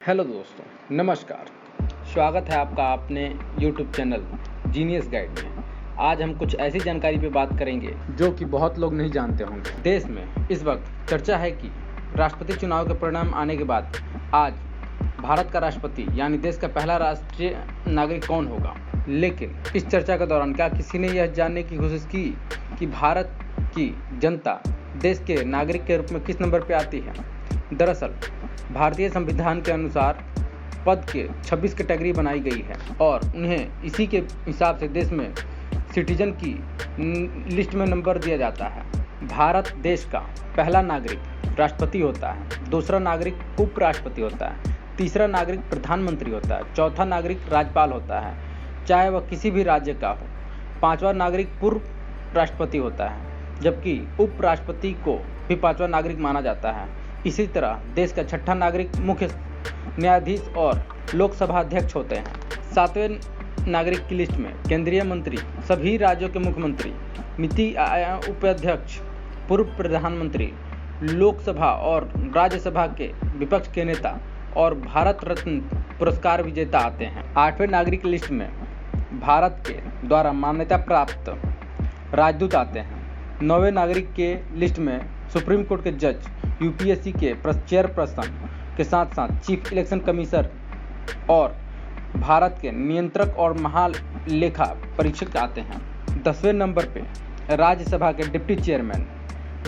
Hello दोस्तों, नमस्कार। स्वागत है आपका अपने YouTube चैनल जीनियस गाइड में। आज हम कुछ ऐसी जानकारी पे बात करेंगे जो कि बहुत लोग नहीं जानते होंगे। देश में इस वक्त चर्चा है कि राष्ट्रपति चुनाव के परिणाम आने के बाद आज भारत का राष्ट्रपति यानी देश का पहला राष्ट्रीय नागरिक कौन होगा। लेकिन इस चर्चा के दौरान क्या किसी ने यह जानने की कोशिश की कि भारत की जनता देश के नागरिक के रूप में किस नंबर पर आती है। दरअसल भारतीय संविधान के अनुसार पद के 26 कैटेगरी बनाई गई है और उन्हें इसी के हिसाब से देश में सिटीजन की लिस्ट में नंबर दिया जाता है। भारत देश का पहला नागरिक राष्ट्रपति होता है, दूसरा नागरिक उपराष्ट्रपति होता है, तीसरा नागरिक प्रधानमंत्री होता है, चौथा नागरिक राज्यपाल होता है चाहे वह किसी भी राज्य का हो, पांचवा नागरिक पूर्व राष्ट्रपति होता है, जबकि उपराष्ट्रपति को भी पांचवा नागरिक माना जाता है। इसी तरह देश का छठा नागरिक मुख्य न्यायाधीश और लोकसभा अध्यक्ष होते हैं। सातवें नागरिक की लिस्ट में केंद्रीय मंत्री, सभी राज्यों के मुख्यमंत्री, नीति आयोग उपाध्यक्ष, पूर्व प्रधानमंत्री, लोकसभा और राज्यसभा के विपक्ष के नेता और भारत रत्न पुरस्कार विजेता आते हैं। आठवें नागरिक की लिस्ट में भारत के द्वारा मान्यता प्राप्त राजदूत आते हैं। नौवें नागरिक के लिस्ट में सुप्रीम कोर्ट के जज, यूपीएससी के चेयरपर्सन के साथ साथ चीफ इलेक्शन कमिश्नर और भारत के नियंत्रक और महालेखा परीक्षक आते हैं। 10वें नंबर पे राज्यसभा के deputy chairman,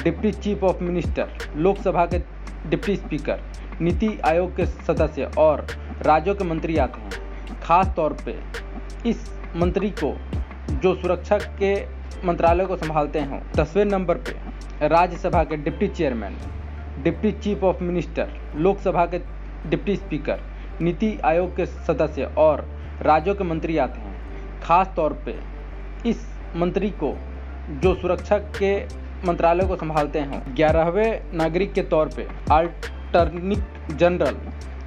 deputy chief of minister, Lok Sabha के डिप्टी स्पीकर, नीति आयोग के सदस्य और राज्यों के मंत्री आते हैं। खास तौर पे इस मंत्री को जो सुरक्षा के मंत्रालय को संभालते हैं। 10वें नंबर पे राज्यसभा के deputy chairman, deputy chief of minister, Lok Sabha के डिप्टी स्पीकर, नीति आयोग के सदस्य और राज्यों के मंत्री आते हैं। खास तौर पे इस मंत्री को जो सुरक्षा के मंत्रालय को संभालते हैं। 11वें नागरिक के तौर पे अटॉर्नी जनरल,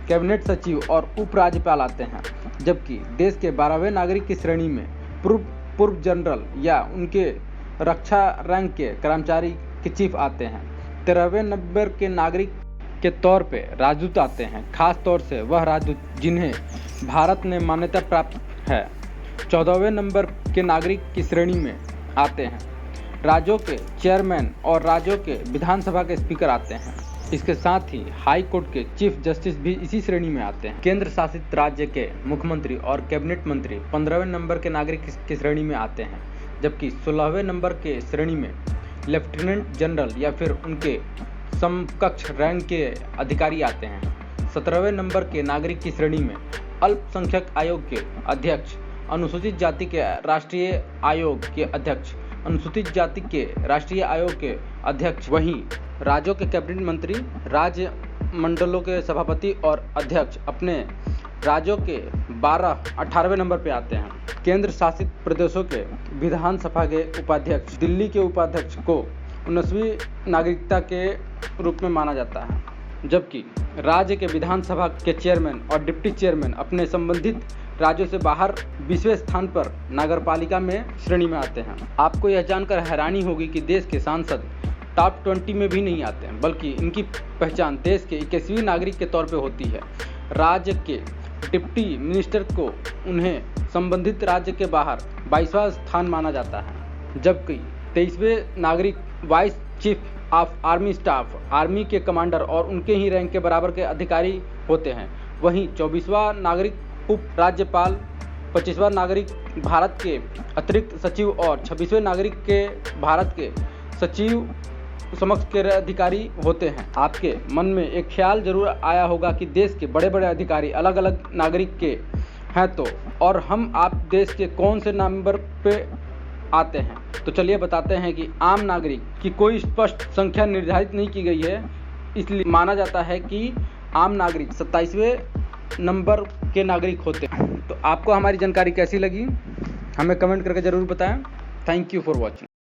कैबिनेट सचिव और उपराज्यपाल आते हैं, जबकि देश के 12वें नागरिक की श्रेणी में पूर्व जनरल या उनके रक्षा रैंक के कर्मचारी के चीफ आते हैं। 13वें नंबर के नागरिक के तौर पे राजदूत आते हैं, खास तौर से वह राजदूत जिन्हें भारत ने मान्यता प्राप्त है। 14वें नंबर के नागरिक की श्रेणी में आते हैं राज्यों के चेयरमैन और राज्यों के विधानसभा के स्पीकर आते हैं। इसके साथ ही हाई कोर्ट के चीफ जस्टिस भी इसी श्रेणी में आते हैं। केंद्र शासित राज्य के मुख्यमंत्री और कैबिनेट मंत्री 15वें नंबर के नागरिक की श्रेणी में आते हैं, जबकि 16वें नंबर के श्रेणी में लेफ्टिनेंट जनरल या फिर उनके समकक्ष रैंक के अधिकारी आते हैं। 17वें नंबर के नागरिक की श्रेणी में अल्पसंख्यक आयोग के अध्यक्ष, अनुसूचित जाति के राष्ट्रीय आयोग के अध्यक्ष, अनुसूचित जाति के राष्ट्रीय आयोग के अध्यक्ष, वहीं राज्यों के कैबिनेट मंत्री, राज्य मंडलों के सभापति और अध्यक्छ अपने राज्यों के 18वें नंबर पे आते हैं। केंद्र शासित प्रदेशों के विधानसभा के उपाध्यक्ष, दिल्ली के उपाध्यक्ष को 19वीं नागरिकता के रूप में माना जाता है, जबकि राज्य के विधानसभा के चेयरमैन और डिप्टी चेयरमैन अपने संबंधित राज्यों से बाहर 20वें स्थान पर नगरपालिका में श्रेणी में आते हैं। आपको यह जानकर हैरानी होगी कि देश के सांसद टॉप 20 में भी नहीं आते हैं, बल्कि इनकी पहचान देश के 21वीं नागरिक के तौर पे होती है। राज्य के डिप्टी मिनिस्टर को उन्हें संबंधित राज्य के बाहर 22वां स्थान माना जाता है, जबकि 23वें नागरिक vice chief of army staff, army के कमांडर और उनके ही रैंक के बराबर के अधिकारी होते हैं। वहीं 24वां नागरिक उप राज्यपाल, 25वां नागरिक भारत के अतिरिक्त सचिव और 26वें नागरिक के भारत के सचिव समक्ष के अधिकारी होते हैं। आपके मन में एक ख्याल जरूर आया होगा कि देश के बड़े बड़े अधिकारी अलग अलग नागरिक के हैं तो और हम आप देश के कौन से नंबर पे आते हैं। तो चलिए बताते हैं कि आम नागरिक की कोई स्पष्ट संख्या निर्धारित नहीं की गई है, इसलिए माना जाता है कि आम नागरिक 27वें नंबर के नागरिक होते हैं। तो आपको हमारी जानकारी कैसी लगी हमें कमेंट करके ज़रूर बताएं। Thank you for watching.